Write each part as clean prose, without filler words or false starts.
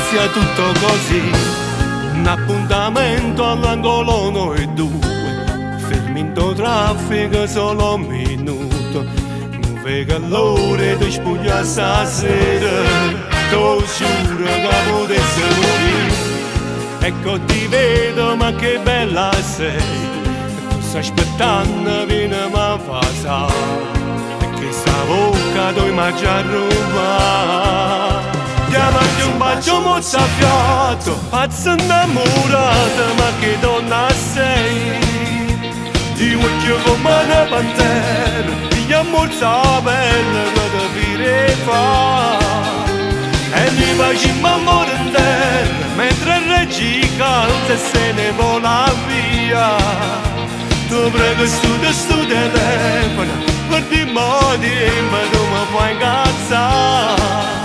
sia tutto così. Un appuntamento all'angolo noi due, fermi in to traffico solo un minuto. Non vedo l'ora di spugliare stasera, tu giuro che potessi morire. Ecco ti vedo ma che bella sei, tu stai aspettando vieni a fa e che sta bocca tu mi già rubato. Chiamati un bacio mozzafiato, pazzo innamorata, ma che donna sei. Ti voglio come una pantera, ti ammorza bella che ti pire fa. E mi facciamo amore in terra, mentre il reggi calza e se ne vola via. Tu prego sto telefono, per di modi ma tu mi fai incazzare.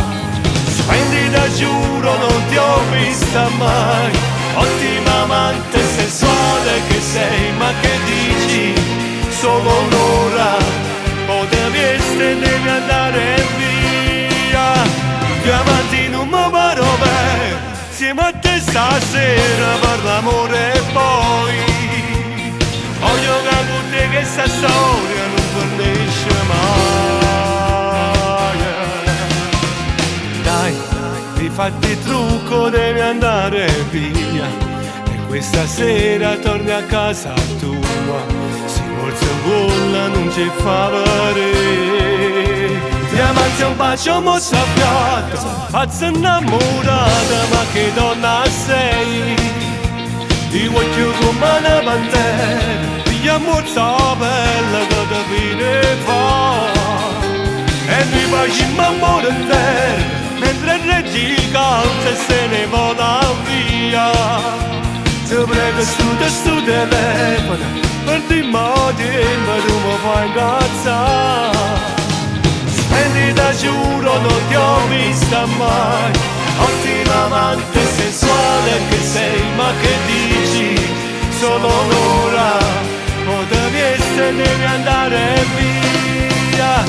Splendida giuro non ti ho vista mai, ottima amante sensuale che sei, ma che dici? Solo un'ora, potevi essere, devi andare via. Chiamati non mi paro bene, insieme a te stasera per l'amore e poi voglio che con te questa storia non finisce mai. Dai, rifatti il trucco, devi andare via e questa sera torni a casa tua. Si volse bolla, non ci fa vedere. Diamanti un bacio mozzafiato, pazza innamorata, ma che donna sei. Ti voglio come una pantera, ti ammorza bella che ti pire fa. E mi facciamo amore in terra, mentre il reggi calza e se ne vola via. Ti prego sto telefono, per di modi ma tu mi fai incazzare. Splendida giuro non ti ho vista mai, ottima amante sensuale che sei, ma che dici? Solo un'ora, potevi essere, devi andare via.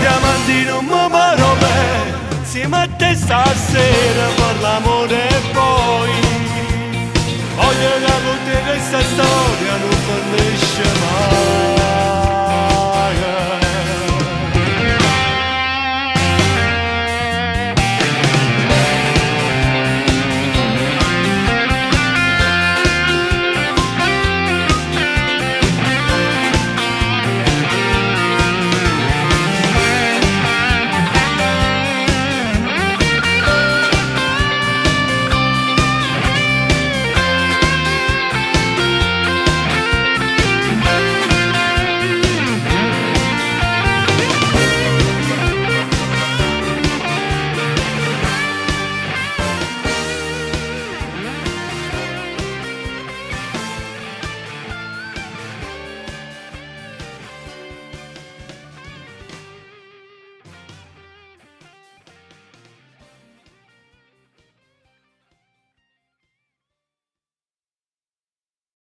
Diamanti non mi paro bene, insieme a te stasera per la